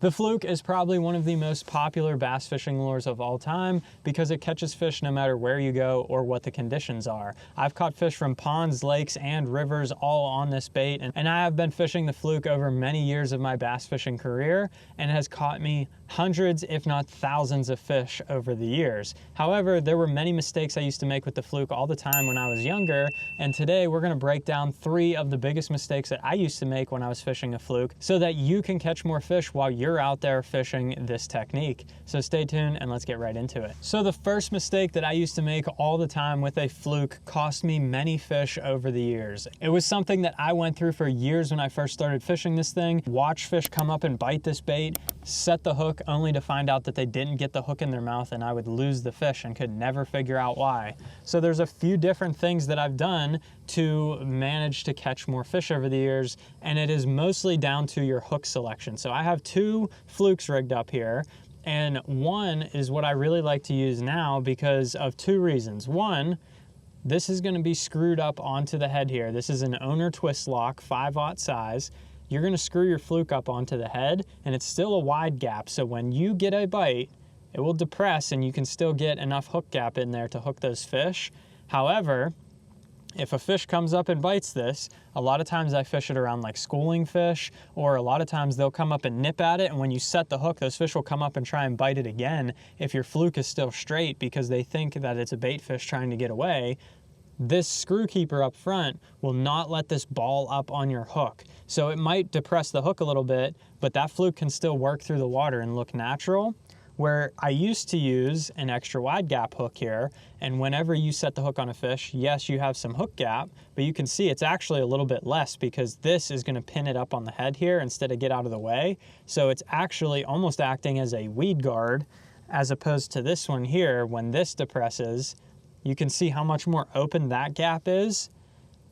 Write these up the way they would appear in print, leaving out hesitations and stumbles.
The Fluke is probably one of the most popular bass fishing lures of all time because it catches fish no matter where you go or what the conditions are. I've caught fish from ponds, lakes, and rivers all on this bait, and I have been fishing the Fluke over many years of my bass fishing career, and it has caught me hundreds, if not thousands of fish over the years. However, there were many mistakes I used to make with the Fluke all the time when I was younger, and today we're going to break down 3 of the biggest mistakes that I used to make when I was fishing a Fluke so that you can catch more fish while you're out there fishing this technique. So stay tuned and let's get right into it. So the first mistake that I used to make all the time with a Fluke cost me many fish over the years. It was something that I went through for years when I first started fishing this thing. Watch fish come up and bite this bait, set the hook only to find out that they didn't get the hook in their mouth, and I would lose the fish and could never figure out why. So there's a few different things that I've done to manage to catch more fish over the years, and it is mostly down to your hook selection. So I have 2 Flukes rigged up here, and one is what I really like to use now because of 2 reasons. One, this is going to be screwed up onto the head here. This is an owner twist lock, 5/0 size. You're going to screw your Fluke up onto the head, and it's still a wide gap, so when you get a bite, it will depress and you can still get enough hook gap in there to hook those fish. However, if a fish comes up and bites this, a lot of times I fish it around like schooling fish, or a lot of times they'll come up and nip at it, and when you set the hook, those fish will come up and try and bite it again if your Fluke is still straight because they think that it's a bait fish trying to get away. This screw keeper up front will not let this ball up on your hook. So it might depress the hook a little bit, but that Fluke can still work through the water and look natural. Where I used to use an extra wide gap hook here, and whenever you set the hook on a fish, yes, you have some hook gap, but you can see it's actually a little bit less because this is gonna pin it up on the head here instead of get out of the way. So it's actually almost acting as a weed guard, as opposed to this one here. When this depresses, you can see how much more open that gap is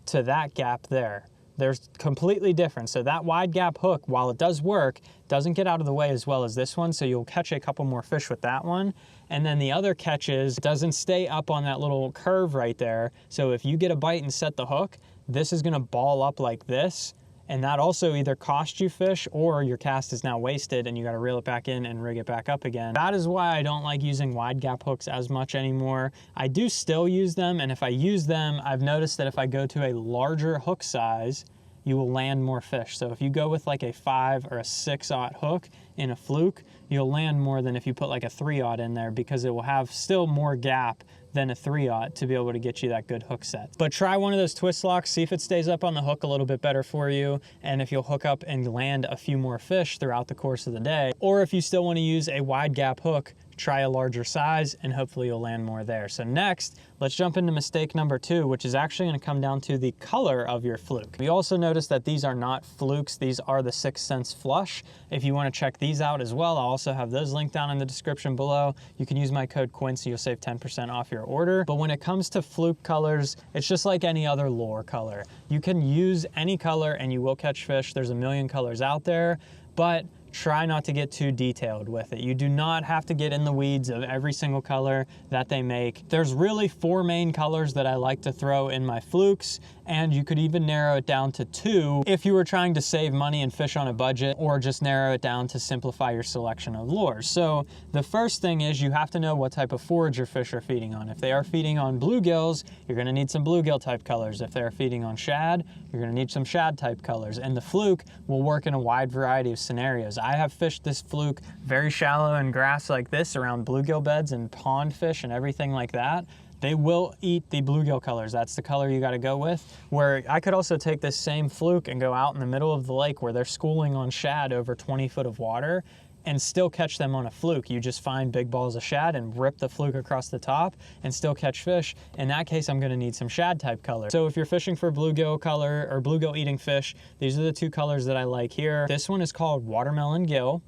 to that gap there. They're completely different. So that wide gap hook, while it does work, doesn't get out of the way as well as this one, so you'll catch a couple more fish with that one. And then the other catches doesn't stay up on that little curve right there. So if you get a bite and set the hook, this is gonna ball up like this, and that also either costs you fish or your cast is now wasted and you gotta reel it back in and rig it back up again. That is why I don't like using wide gap hooks as much anymore. I do still use them, and if I use them, I've noticed that if I go to a larger hook size, you will land more fish. So if you go with like a 5 or a 6/0 hook in a Fluke, you'll land more than if you put like a 3/0 in there because it will have still more gap than a 3/0 to be able to get you that good hook set. But try one of those twist locks, see if it stays up on the hook a little bit better for you, and if you'll hook up and land a few more fish throughout the course of the day. Or if you still want to use a wide gap hook, try a larger size and hopefully you'll land more there. So next, let's jump into mistake number 2, which is actually going to come down to the color of your Fluke. We also noticed that these are not Flukes, these are the 6th Sense Flush. If you want to check these out as well, I'll also have those linked down in the description below. You can use my code Quince, you'll save 10% off your order. But when it comes to Fluke colors, it's just like any other lure color. You can use any color and you will catch fish. There's a million colors out there, but try not to get too detailed with it. You do not have to get in the weeds of every single color that they make. There's really 4 main colors that I like to throw in my Flukes, and you could even narrow it down to 2 if you were trying to save money and fish on a budget, or just narrow it down to simplify your selection of lures. So the first thing is you have to know what type of forage your fish are feeding on. If they are feeding on bluegills, you're gonna need some bluegill type colors. If they're feeding on shad, you're gonna need some shad type colors. And the Fluke will work in a wide variety of scenarios. I have fished this Fluke very shallow in grass like this around bluegill beds and pond fish and everything like that. They will eat the bluegill colors. That's the color you gotta go with. Where I could also take this same Fluke and go out in the middle of the lake where they're schooling on shad over 20 foot of water and still catch them on a Fluke. You just find big balls of shad and rip the Fluke across the top and still catch fish. In that case, I'm gonna need some shad type color. So if you're fishing for bluegill color or bluegill eating fish, these are the 2 colors that I like here. This one is called Watermelon Gill,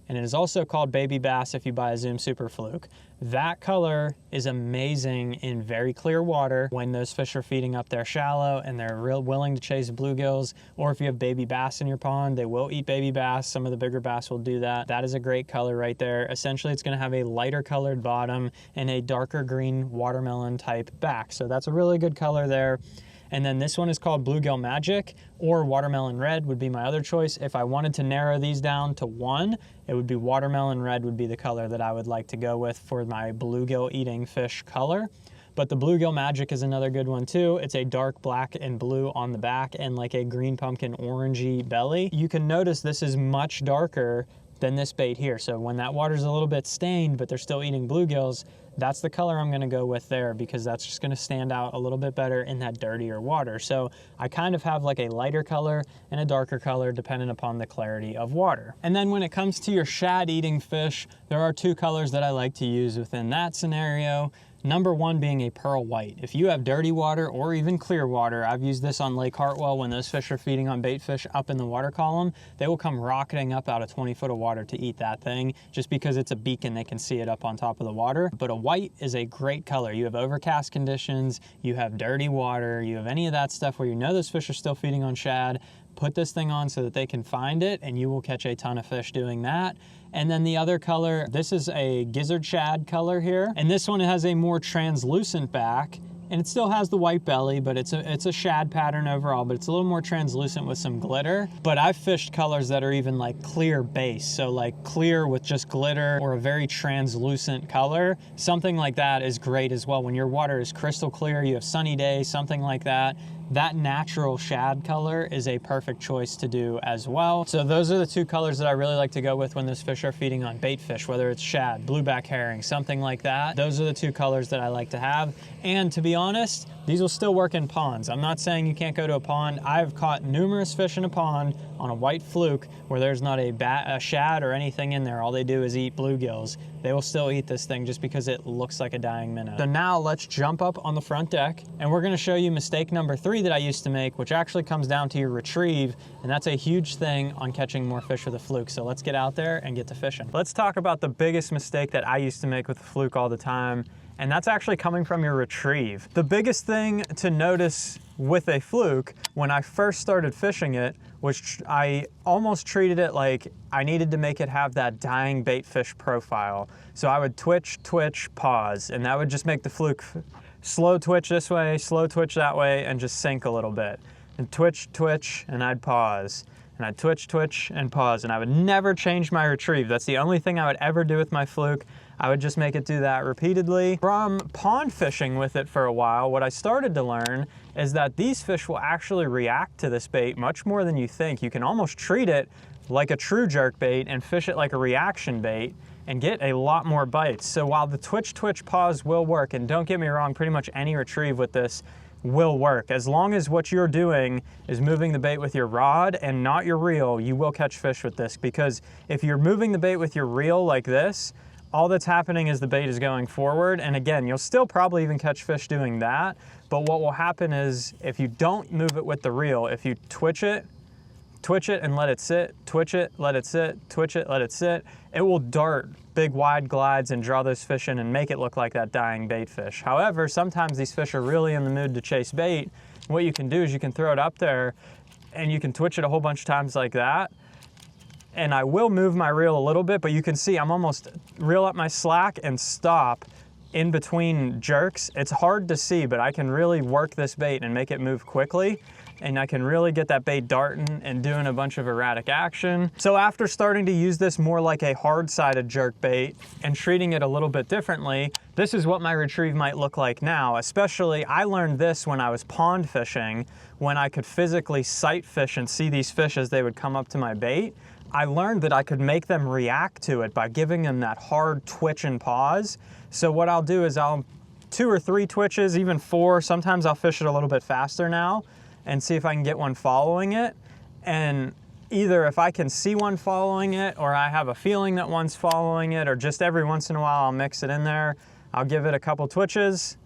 and it is also called Baby Bass if you buy a Zoom Super Fluke. That color is amazing in very clear water when those fish are feeding up there shallow and they're real willing to chase bluegills, or if you have baby bass in your pond, they will eat baby bass. Some of the bigger bass will do that. That is a great color right there. Essentially, it's gonna have a lighter colored bottom and a darker green watermelon type back. So that's a really good color there. And then this one is called Bluegill Magic, or Watermelon Red would be my other choice. If I wanted to narrow these down to one, it would be Watermelon Red would be the color that I would like to go with for my bluegill eating fish color. But the Bluegill Magic is another good one too. It's a dark black and blue on the back and like a green pumpkin orangey belly. You can notice this is much darker than this bait here. So when that water's a little bit stained, but they're still eating bluegills, that's the color I'm gonna go with there, because that's just gonna stand out a little bit better in that dirtier water. So I kind of have like a lighter color and a darker color depending upon the clarity of water. And then when it comes to your shad eating fish, there are two colors that I like to use within that scenario. Number one being a pearl white. If you have dirty water or even clear water, I've used this on Lake Hartwell when those fish are feeding on bait fish up in the water column, they will come rocketing up out of 20 foot of water to eat that thing, just because it's a beacon, they can see it up on top of the water. But a white is a great color. You have overcast conditions, you have dirty water, you have any of that stuff where you know those fish are still feeding on shad, put this thing on so that they can find it, and you will catch a ton of fish doing that. And then the other color, this is a gizzard shad color here. And this one has a more translucent back, and it still has the white belly, but it's a shad pattern overall, but it's a little more translucent with some glitter. But I've fished colors that are even like clear base. So like clear with just glitter or a very translucent color. Something like that is great as well. When your water is crystal clear, you have sunny days, something like that. That natural shad color is a perfect choice to do as well. So those are the two colors that I really like to go with when those fish are feeding on bait fish, whether it's shad, blueback herring, something like that. Those are the two colors that I like to have. And to be honest, these will still work in ponds. I'm not saying you can't go to a pond. I've caught numerous fish in a pond on a white fluke where there's not a shad or anything in there. All they do is eat bluegills. They will still eat this thing just because it looks like a dying minnow. So now let's jump up on the front deck, and we're gonna show you mistake number 3 that I used to make, which actually comes down to your retrieve, and that's a huge thing on catching more fish with a fluke. So let's get out there and get to fishing. Let's talk about the biggest mistake that I used to make with the fluke all the time, and that's actually coming from your retrieve. The biggest thing to notice with a fluke when I first started fishing it, which I almost treated it like I needed to make it have that dying bait fish profile. So I would twitch, twitch, pause, and that would just make the fluke slow twitch this way, slow twitch that way, and just sink a little bit. And twitch, twitch, and I'd pause. And I'd twitch, twitch, and pause, and I would never change my retrieve. That's the only thing I would ever do with my fluke. I would just make it do that repeatedly. From pond fishing with it for a while, what I started to learn is that these fish will actually react to this bait much more than you think. You can almost treat it like a true jerk bait and fish it like a reaction bait and get a lot more bites. So while the twitch, twitch, pause will work, and don't get me wrong, pretty much any retrieve with this will work. As long as what you're doing is moving the bait with your rod and not your reel, you will catch fish with this. Because if you're moving the bait with your reel like this, all that's happening is the bait is going forward. And again, you'll still probably even catch fish doing that. But what will happen is if you don't move it with the reel, if you twitch it and let it sit, twitch it, let it sit, twitch it, let it sit, it will dart big wide glides and draw those fish in and make it look like that dying bait fish. However, sometimes these fish are really in the mood to chase bait. What you can do is you can throw it up there and you can twitch it a whole bunch of times like that. And I will move my reel a little bit, but you can see I'm almost reel up my slack and stop in between jerks. It's hard to see, but I can really work this bait and make it move quickly. And I can really get that bait darting and doing a bunch of erratic action. So after starting to use this more like a hard-sided jerk bait and treating it a little bit differently, this is what my retrieve might look like now. Especially, I learned this when I was pond fishing, when I could physically sight fish and see these fish as they would come up to my bait. I learned that I could make them react to it by giving them that hard twitch and pause. So what I'll do is I'll 2 or 3 twitches, even 4, sometimes I'll fish it a little bit faster now, and see if I can get one following it. And either if I can see one following it, or I have a feeling that one's following it, or just every once in a while I'll mix it in there. I'll give it a couple twitches,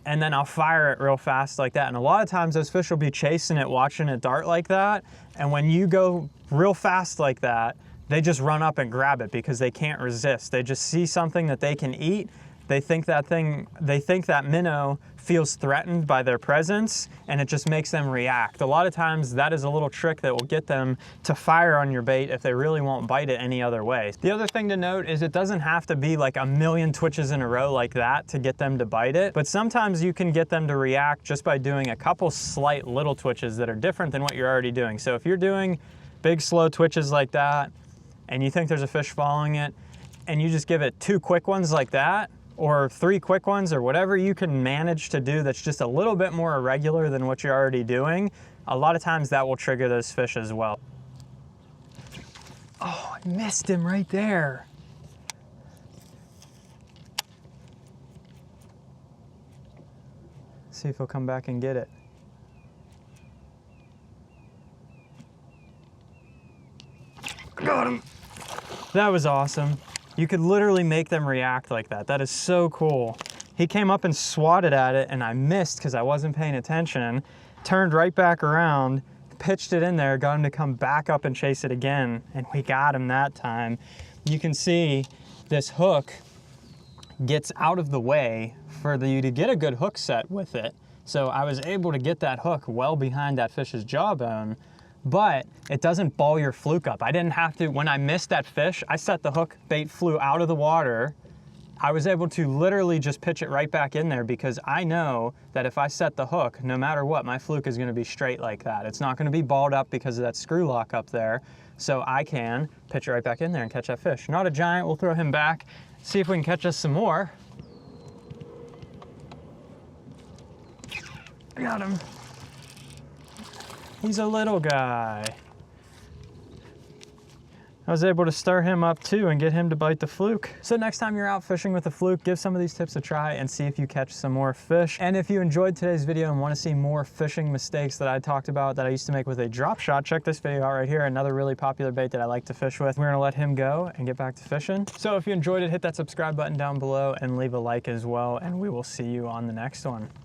and then I'll fire it real fast like that. And a lot of times those fish will be chasing it, watching it dart like that. And when you go real fast like that, they just run up and grab it because they can't resist. They just see something that they can eat, They think that minnow feels threatened by their presence, and it just makes them react. A lot of times that is a little trick that will get them to fire on your bait if they really won't bite it any other way. The other thing to note is it doesn't have to be like a million twitches in a row like that to get them to bite it, but sometimes you can get them to react just by doing a couple slight little twitches that are different than what you're already doing. So if you're doing big slow twitches like that and you think there's a fish following it, and you just give it 2 quick ones like that, or 3 quick ones, or whatever you can manage to do that's just a little bit more irregular than what you're already doing, a lot of times that will trigger those fish as well. Oh, I missed him right there. See if he'll come back and get it. Got him. That was awesome. You could literally make them react like that. That is so cool. He came up and swatted at it, and I missed because I wasn't paying attention, turned right back around, pitched it in there, got him to come back up and chase it again, and we got him that time. You can see this hook gets out of the way for you to get a good hook set with it. So I was able to get that hook well behind that fish's jawbone, but it doesn't ball your fluke up. I didn't have to, when I missed that fish, I set the hook, bait flew out of the water. I was able to literally just pitch it right back in there because I know that if I set the hook, no matter what, my fluke is gonna be straight like that. It's not gonna be balled up because of that screw lock up there. So I can pitch it right back in there and catch that fish. Not a giant, we'll throw him back, see if we can catch us some more. I got him. He's a little guy. I was able to stir him up too and get him to bite the fluke. So next time you're out fishing with a fluke, give some of these tips a try and see if you catch some more fish. And if you enjoyed today's video and want to see more fishing mistakes that I talked about that I used to make with a drop shot, check this video out right here. Another really popular bait that I like to fish with. We're gonna let him go and get back to fishing. So if you enjoyed it, hit that subscribe button down below and leave a like as well, and we will see you on the next one.